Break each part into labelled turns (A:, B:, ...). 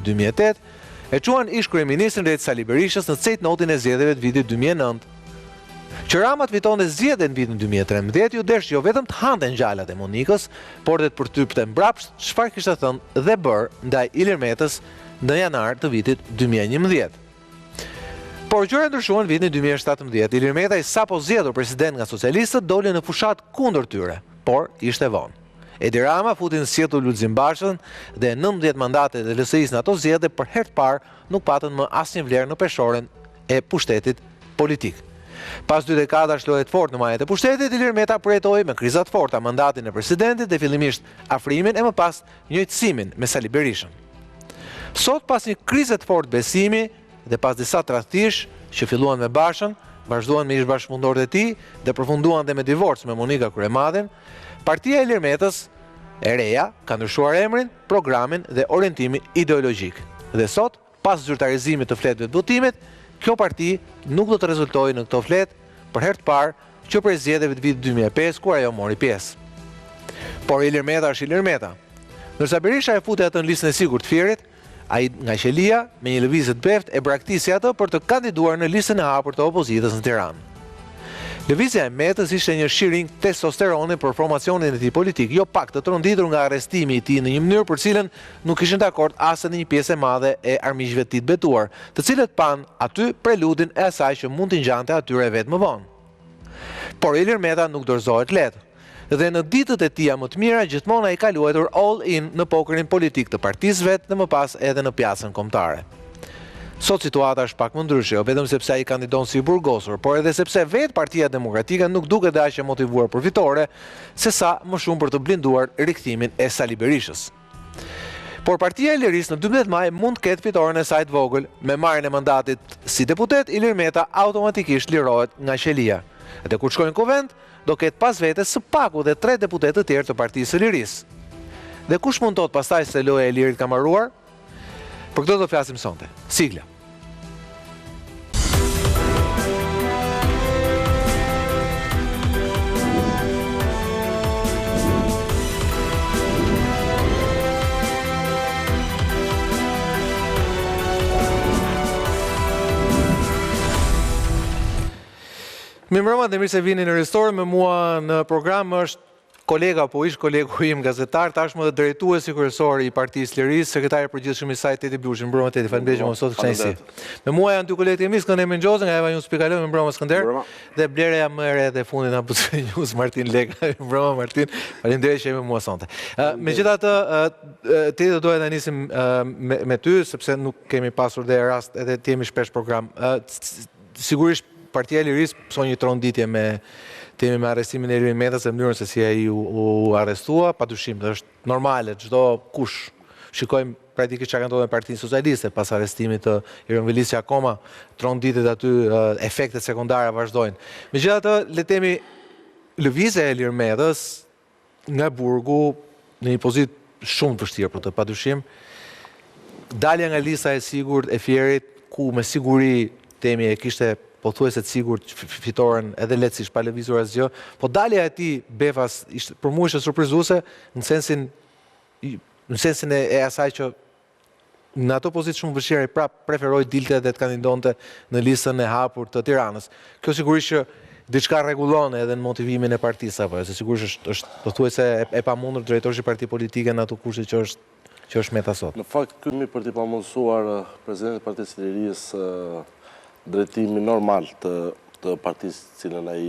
A: 2008, e quan ish kryeministrin drejt Sali Berishës në cejt notin e zgjedhjeve të vitit 2009. Që Rama të fitonte zgjedhjen në vitin 2013, ju desh jo vetëm të hante ngjalat e Monikës, por dhe të përtypte mbrapsht çfarë kishte thënë dhe bërë ndaj Ilir Metës në janar të vitit 2011. Por gjërat ndryshuan në vitin 2017. Ilir Meta, sapo zgjedhur president nga socialistët, doli në fushat kundër tyre, por ishte vonë. Edi Rama futi në sjetull Lulzim Bashën dhe 19 mandatet e LSI-s në ato zgjedhje për herë të parë nuk patën më asnjë vlerë në peshoren e pushtetit politik. Pas 2 dekadash lojet fort në majet e pushtetit, Ilir Meta përjetoi me krizat forta mandatin e presidentit dhe fillimisht afrimin e më pas njëjtësimin me Sali Berishën. Sot, pas një krize të fort besimi dhe pas disa tradhtish që filluan me Bashën, vazhduan me ish-bashkëpunëtorët e tij dhe përfunduan dhe me divorc me Monika Kryemadhin, Partia e Ilir Metës e reja ka ndryshuar emrin, programin dhe orientimin ideologjik. Dhe sot, pas zyrtarizimit të fletëve të votimit, kjo parti nuk do të rezultojë në këto fletë për herë të parë që prej zgjedhjeve të vitit 2005 kur ajo mori pjesë. Por Ilir Meta është Ilir Meta. Ndërsa Berisha e futi atë në listën e sigurt të Fierit, ai nga Qelia me një lëvizje të beft e braktisi atë për të kandiduar në listën e hapur të opozitës në Tiranë. Lëvizja e Metës ishte një shiring testosteroni për formacionin e tij politik, jo pak të tronditur nga arrestimi i tij në një mënyrë për cilën nuk ishin dakord as në një pjesë e madhe e armiqve të tij të betuar, të cilët pan aty preludin e asaj që mund t'i ngjante atyre vetë më vonë. Por Ilir Meta nuk dorëzohet lehtë. Dhe në ditët e tija më të mira gjithmonë ai ka luajtur all in në pokerin politik të partisë vet dhe më pas edhe në pjasën kombëtare. Sot situata është pak më ndryshe, jo vetëm sepse ai kandidon si burgosur, por edhe sepse vetë Partia Demokratike nuk duket aq e motivuar për fitore, se sa më shumë për të blinduar rikthimin e Sali Berishës. Por Partia e Lirisë në 12 maj mund të ketë fitoren e saj të vogël, me marrjen e mandatit si deputet, Ilir Meta automatikisht lirohet nga Qelia. Dhe kur shkojnë në kuvent, do ketë pas vetes së paku dhe 3 deputetë të tjerë të Partisë së Lirisë. Dhe kush mund thot pastaj se loja e Ilirit ka marruar? Për këtë do flasim sonte. Sigla. Mirëmbrëma dhe mirë se vini në Ristore. Me mua në program është kolega, po ish kolegu im gazetar, tashmë dhe drejtuesi kryesor i Partisë Lirisë, sekretari i përgjithshëm i saj Teti Blushi. Mirëmbrëma Teti, faleminderit që më sot kënaqësi. Me mua janë dy kolegët e mi, Skënder Menxhozi nga Eva News Pikalo, mirëmbrëma Skënder. Dhe Blereja më e re dhe fundit nga Buzë News Martin Leka. Mirëmbrëma Martin. Faleminderit që jemi me mua sonte. Megjithatë, Teti do doja ta nisim me ty sepse nuk kemi pasur dhe rast edhe të jemi shpesh program. Sigurisht Partia e Lirisë pëson një tronditje me arrestimin e Ilir Metës e mënyrën se si ai u arrestua, padyshim dhe është normale, çdo kush shikojmë praktikisht çka ka ndodhur me Partinë Socialiste pas arrestimit të Ilir Velis, që akoma tronditet aty, efektet sekondare vazhdojnë. Megjithatë, le të themi lëvizja e Ilir Metës nga burgu në një pozitë shumë të vështirë për të, padyshim, dalja nga lista e sigurt e Fierit, ku me siguri temi e kishte pothuajse të sigurt fitoren edhe lehtësisht pa lëvizur asgjë, po dalja e tij befas për mua ishte surprizuese në sensin e asaj që në ato pozitë shumë vështira i prap preferoi dilte dhe të kandidonte në listën e hapur të Tiranës. Kjo sigurisht që diçka rregullon edhe në motivimin e partisë apo, se sigurisht është pothuajse e pamundur drejtoresh i parti politike në ato kushte që është Meta sot.
B: Në fakt, këmi për t'i pamundësuar presidentit Partisë së Lirisë drejtimi normal të partisë cilën ai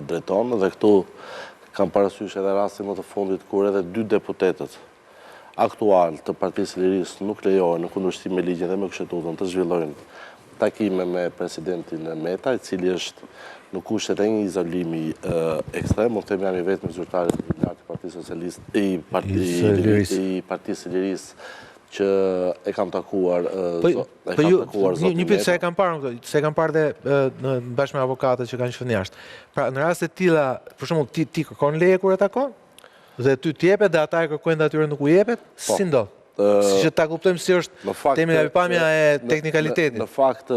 B: drejton, dhe këtu kam parasysh edhe rastin më të fundit kur edhe 2 deputetët aktual të Partisë së Lirisë nuk lejohen në kundërshtim me ligjin dhe me kushtetuton të zhvillojnë takime me presidentin Meta, i cili është në kushtet e një izolimi ekstrem, mund të themi jam i vetmi zyrtar i Partisë Socialiste i Partisë së Lirisë që e kam takuar zotin
A: një pyetje se e kam parë dhe bashkë me avokatët që kanë qenë jashtë. Pra në raste të tilla, për shembull ti kërkon leje kur e takon? Dhe ty t'jepet dhe ata e kërkojnë dhe atyre nuk u jepet? Si ndodh? Si që ta kuptojmë si është temi nga pamja e teknikalitetit.
B: Në fakt,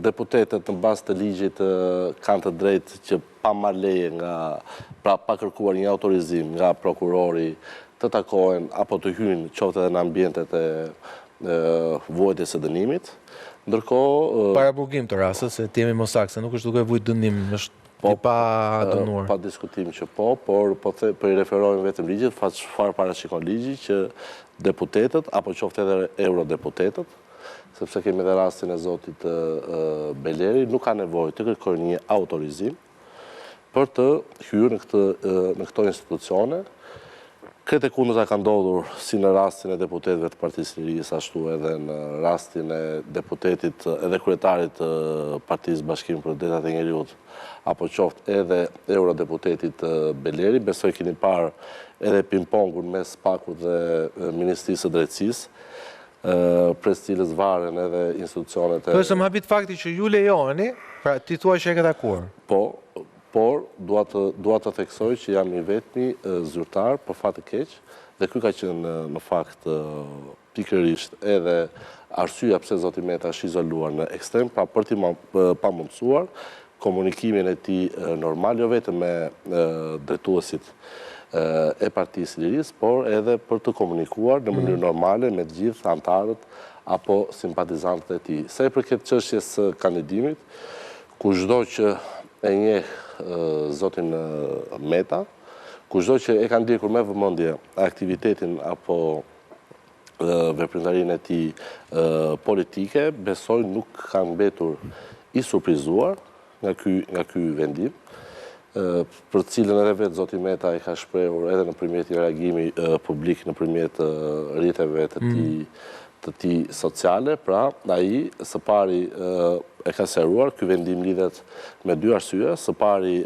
B: deputetët në bazë të ligjit kanë të drejtë që pa marrë leje pa kërkuar një autorizim nga prokurori të takohen apo të hyjnë qoftë edhe në ambientet e vuajtjes së dënimit. Ndërkohë
A: Paraburgim të rastës, se t'jemi mos saktë, se nuk është duke vujt dënim, është i pa dënuar.
B: Pa diskutim që por i referojmë vetëm ligjit, çfarë parashikon ligji që deputetët, apo qoftë edhe eurodeputetët, sepse kemi edhe rastin e zotit Beleri, nuk ka nevojë të kërkojnë një autorizim për të hyrë në këto institucione. Këtë e kundërta ka ndodhur si në rastin e deputetëve të Partisë së Lirisë, ashtu edhe në rastin e deputetit edhe kryetarit të Partisë Bashkimi për Drejtat e Njeriut, apo qoftë edhe eurodeputetit Beleri. Besoj keni parë edhe ping-pongun mes Pakut dhe Ministrisë së Drejtësisë, pres cilës varen edhe institucionet e...
A: Se më habit fakti që ju lejoheni, pra ti thua që e këta kur?
B: Por, dua të theksoj që jam i vetmi zyrtar për fat të keq, dhe ky ka qenë në fakt pikërisht edhe arsyeja pse zoti Meta është izoluar në ekstrem, pra për t'i pamundsuar komunikimin e tij normal, jo vetëm me drejtuesit e Partisë së Lirisë, por edhe për të komunikuar në mënyrë normale me të gjithë anëtarët apo simpatizantët e tij. Sa i përket çështjes së kandidimit, kushdo që e njeh zotin Meta, kushdo që e ka ndjekur me vëmendje aktivitetin apo veprimtarinë e tij politike, besoj nuk ka mbetur i surprizuar nga ky vendim, për cilën edhe vetë zoti Meta i ka shprehur edhe nëpërmjet një reagimi publik nëpërmjet rrjeteve të tij sociale. Pra, ai së pari e ka sqaruar, ky vendim lidhet me dy arsye. Së pari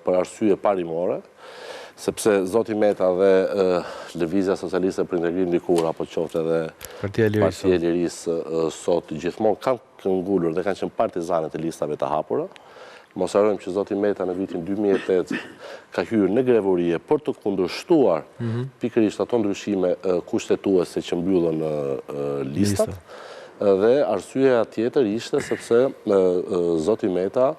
B: për arsye parimore, sepse zoti Meta dhe Lëvizja Socialiste për Integrim dikur, apo qoftë edhe Partia e Lirisë sot, gjithmonë kanë ngulur dhe kanë qenë partizanët e listave të hapura. Mos harrojmë që zoti Meta në vitin 2008 ka hyrë në grevurie për të kundërshtuar pikërisht ato ndryshime kushtetuese që mbyllën listat. Dhe arsyeja tjetër ishte sepse zoti Meta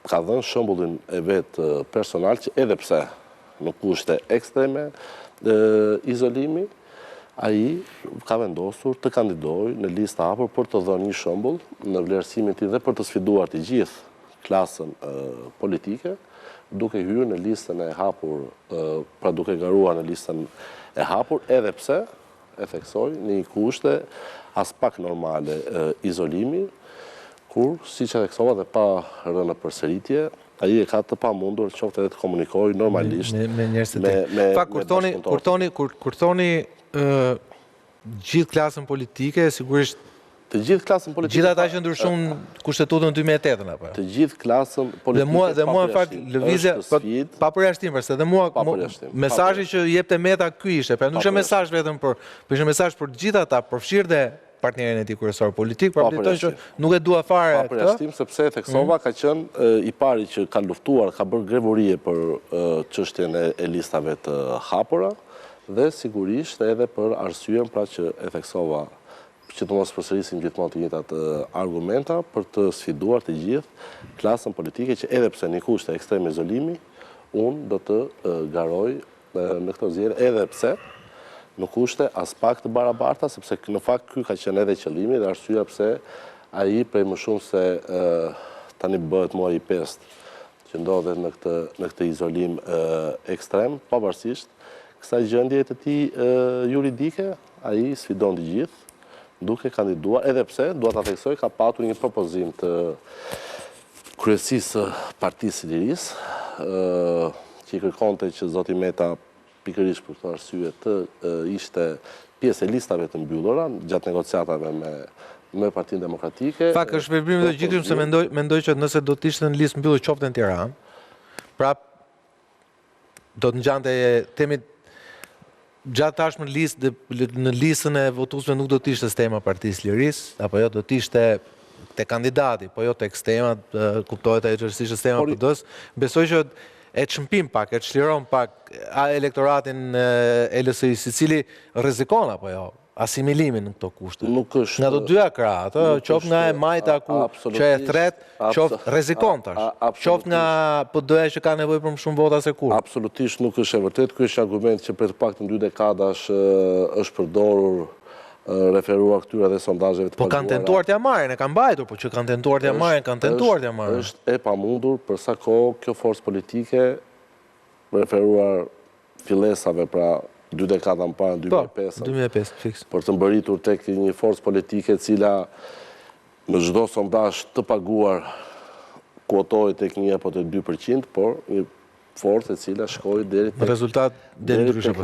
B: ka dhënë shembullin e vet personal që edhe pse në kushte ekstreme izolimi, ai ka vendosur të kandidojë në listë hapur për të dhënë një shembull në vlerësimin e tij dhe për të sfiduar të gjithë klasën politike, duke hyrë në listën e hapur, pra duke garuar në listën e hapur, edhe pse e theksoj në një kushte as pak normale izolimi, kur, siç e theksova dhe pa rënë përsëritje, ai e ka të pamundur qoftë edhe të komunikojë normalisht
A: me njerëz të tjerë. Kur thoni gjithë klasën politike, sigurisht
B: të gjithë klasën politike.
A: Gjithë ata që ndryshon kushtetutën 2008 apo?
B: Të gjithë klasën politike.
A: Dhe mua në fakt lëvizja pa përjashtim, përse dhe mua mesazhi që jepte Meta ky ishte, pra nuk ishte mesazh vetëm por ishte mesazh për të gjithë ata, përfshirë dhe partnerin e tij kryesor politik, pra kuptoj që nuk e dua fare këtë.
B: Pa përjashtim, sepse theksova ka qenë i pari që ka luftuar, ka bërë grevurie për çështjen e listave të hapura, dhe sigurisht edhe për arsyen pra që e theksova, që të mos përsërisim gjithmonë të njëjtat argumenta, për të sfiduar të gjithë klasën politike që edhe pse në kushte ekstrem izolimi, unë do të garoj në këto zgjedhje, edhe pse në kushte as pak të barabarta, sepse në fakt ky ka qenë edhe qëllimi dhe arsyeja pse ai prej më shumë se tani bëhet muaji i 5 që ndodhet në këtë izolim ekstrem, pavarësisht kësaj gjendje të tij juridike, ai sfidon të gjithë, duke kandiduar, edhe pse, dua ta theksoj, ka patur një propozim të kryesisë së Partisë së Lirisë, që i kërkonte që zoti Meta pikërisht për këtë arsye të ishte pjesë e listave të mbyllura gjatë negociatave me Partinë Demokratike.
A: Fakt është veprimi i logjikshëm se mendoj që nëse do të ishte në listë mbyllur qoftë në Tiranë, prap do të ngjante temi gjatë tashmë në listën e votuesve nuk do të ishte stema Partisë së Lirisë, apo jo, do të ishte te kandidati, po jo tek stema, kuptohet ajo që ishte stema PD-s. Besoj që e çmpim pak, e çliron pak elektoratin e LSI-s, i cili rrezikon apo jo asimilimin në këto kushte. Nga të dyja krahët, qoftë nga e majta që e thret, qoftë rrezikon tash. Qoftë nga PD-ja që ka nevojë për më shumë vota se kur.
B: Absolutisht nuk është e vërtetë. Ky është argument që për të paktën 2 dekadash është përdorur referuar këtyre dhe sondazheve të
A: Po kanë tentuar t'ja marrin, e kanë mbajtur, po që kanë tentuar t'ja marrin, kanë tentuar t'ja marrin.
B: Është e pamundur për sa kohë kjo forcë politike referuar fillesave pra 2 dekada më parë në 2005.
A: 2005, fiks.
B: Për të mbërritur tek një forcë politike e cila në çdo sondazh të paguar kuotohej tek 1 apo te 2%, por një forcë e cila shkoi deri tek
A: rezultat deri ndryshe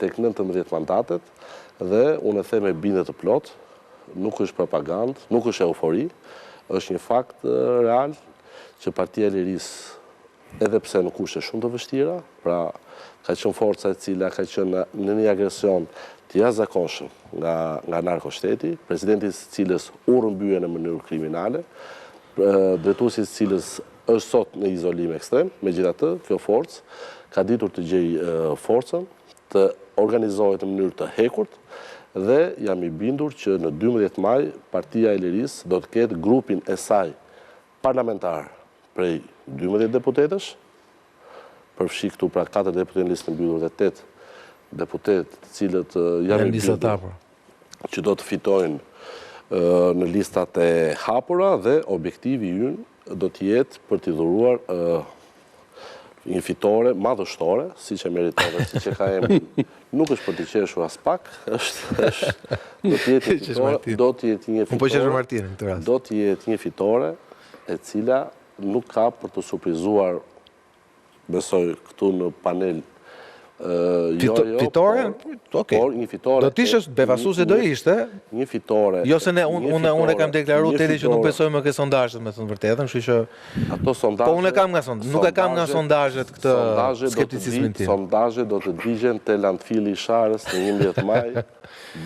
B: tek 19 mandatet dhe unë e them me bindje të plot, nuk është propagandë, nuk është eufori, është një fakt real që Partia e Lirisë, edhe pse në kushte shumë të vështira, pra ka qenë forca e cila ka qenë në një agresion të jashtëzakonshëm nga narkoshteti, presidenti i cilës u rrëmbye në mënyrë kriminale, drejtuesi i cilës është sot në izolim ekstrem, megjithatë kjo forcë ka ditur të gjejë forcën, të organizohet në mënyrë të hekurt dhe jam i bindur që në 12 maj Partia e Lirisë do të ketë grupin e saj parlamentar prej 12 deputetësh, përfshi këtu pra 4 deputet në listë mbyllur dhe 8 deputet të cilët jam i bindur që do të fitojnë në listat e hapura dhe objektivi ynë do të jetë për t'i dhuruar një fitore madhështore, siç e meritove, siç e ka emrin. Nuk është për t'i qeshur as pak, do të jetë një fitore. Do të jetë një fitore e cila nuk ka për të surprizuar, besoj këtu në panel,
A: fitore?
B: Por një fitore...
A: Do t'ishës befasuese do ishte?
B: Një fitore...
A: Jo se unë e kam deklaru tedi që nuk besoj më ke sondazhet me thënë vërtetën, kështu që...
B: Ato sondazhe...
A: Po unë e kam nga sondazhet, nuk e kam nga sondazhet këtë skepticizmin tim.
B: Sondazhe do të digjen te Landfili i Sharës në 11 maj,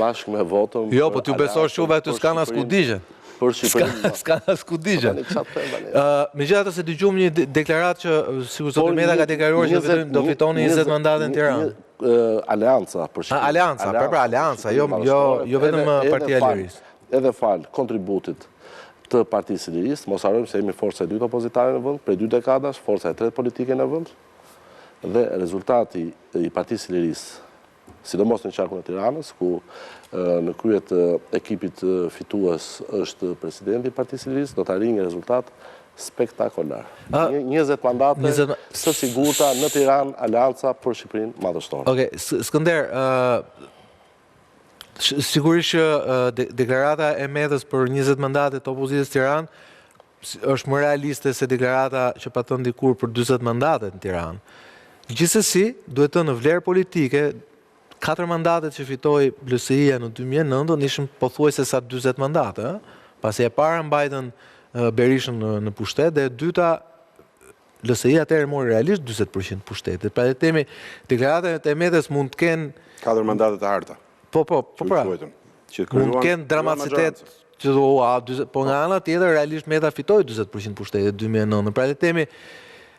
B: bashkë me votën...
A: Jo, po t'ju besosh shumë e të s'kan as ku digjen. S'ka as ku digjen. Megjithatë se dëgjum një deklaratë që sikur zoti Meta ka deklaruar që do fitoni 20 mandate në Tiranë.
B: Aleanca, për shembull.
A: Aleanca, jo vetëm Partia e Lirisë.
B: Edhe fal kontributit të Partisë së Lirisë, mos harrojmë se jemi forca e dytë opozitare në vend, prej 2 dekadash, forca e tretë politike në vend, dhe rezultati i Partisë së Lirisë, sidomos në qarkun e Tiranës, ku në kryet ekipit fitues është presidenti i Partisë së Lirisë, do të arrijë një rezultat spektakolar. 20 mandate së sigurta në Tiranë, Aleanca për Shqipërinë madhështore.
A: Okej, Skënder, sigurisht që deklarata e Metës për 20 mandate të opozitës Tiranë është më realiste se deklarata që patën dikur për 40 mandate në Tiranë. Gjithsesi, duhet të në vlerë politike, 4 mandatet që fitoi LSI-ja në 2009 ishën pothuajse sa 40 mandate, pasi e para mbajtën Berishën në pushtet dhe e dyta LSI-ja atëherë mori realisht 40% pushtetit. Pra le të themi, deklaratat e Metës mund të kenë
C: 4 mandate të harta.
A: Po pra. Mund të kenë dramatitet që po nga ana tjetër realisht Meta fitoi 40% pushtetit 2009. Pra le të themi,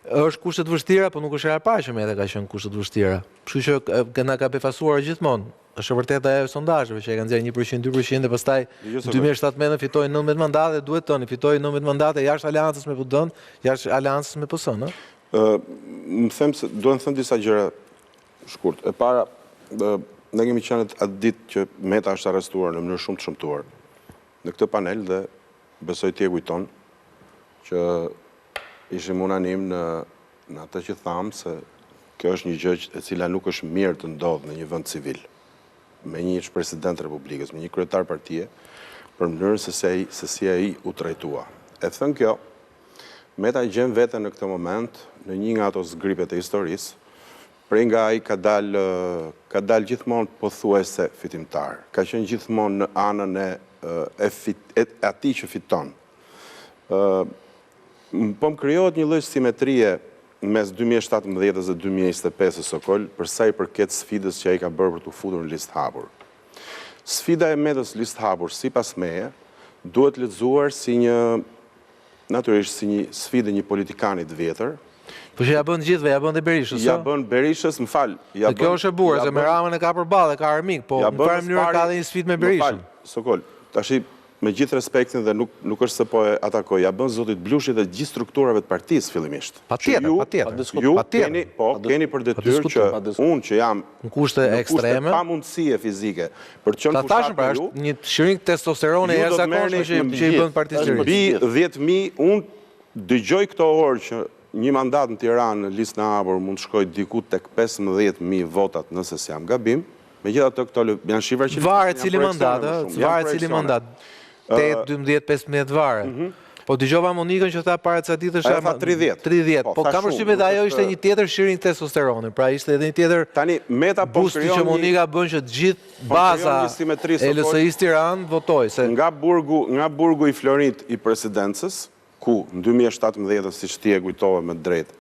A: është kushtet vështira, po nuk është e parë që Meta ka qenë kushtet vështira. Kështu që na ka befasuar gjithmonë. Është vërtet ajo sondazheve që e kanë nxjerrë 1%, 2% dhe pastaj 2017 fitoi 19 mandate, duhet toni fitoi 19 mandate jashtë aleancës me PD-n, jashtë aleancës me PS-n,
C: duhet të them disa gjëra shkurt. E para, ne kemi qenë atë ditë që Meta është arrestuar në mënyrë shumë të shëmtuar në këtë panel dhe besoj t'je kujton që ishim unanim në atë që thamë se kjo është një gjë e cila nuk është mirë të ndodhë në një vend civil, me një president Republikës, me një kryetar partie, për mënyrën se si ai u trajtua. E thënë kjo, Meta i gjen veten në këtë moment në një nga ato zgripet e historisë, prej nga ai ka dalë gjithmonë pothuajse fitimtar. Ka qenë gjithmonë në anën e atij që fiton. Po më krijohet një lloj simetrie mes 2017 dhe 2025 së Sokol, për sa i përket sfidës që ai ka bërë për të futur në listë hapur. Sfida e Metës listë hapur, sipas meje, duhet lexuar si natyrisht si një sfidë një politikanit vjetër.
A: Po që ja bën gjithve, ja bën dhe Berishës,
C: ja bën Berishës, më fal.
A: Dhe kjo është e bukur, se me Ramën e ka përballë, ka armik, po në farë mënyrë ka dhe një sfidë me Berishën.
C: Sokol, tash me gjithë respektin dhe nuk është se po e atakoj, ja bën zotit Blushi dhe gjithë strukturave të partisë fillimisht.
A: Patjetër.
C: Ju keni për detyrë që unë që jam
A: në kushte ekstreme,
C: pa mundësie fizike për të qenë
A: fushat me ju, një shërim testosterone e jashtëzakonshme që i bën Partisë së Lirisë.
C: Mbi 10.000, unë dëgjoj këto orë që një mandat në Tiranë në listë në hapur mund të shkoj diku tek 15.000 votat nëse s'jam gabim. Megjithatë këto janë shifra që
A: varet cili mandat. 8, 12, 15 varet. Po dëgjova Monikën që tha para ca ditësh
C: ajo tha 30.
A: Po kam përshtypjen se ajo ishte një tjetër shiring testosterone. Pra ishte edhe një tjetër
C: tani Meta po
A: busti që Monika bën që të gjithë baza e LSI-s Tiranë votoi se
C: nga burgu i Florit i presidencës, ku në 2017 siç ti e kujtove me drejtë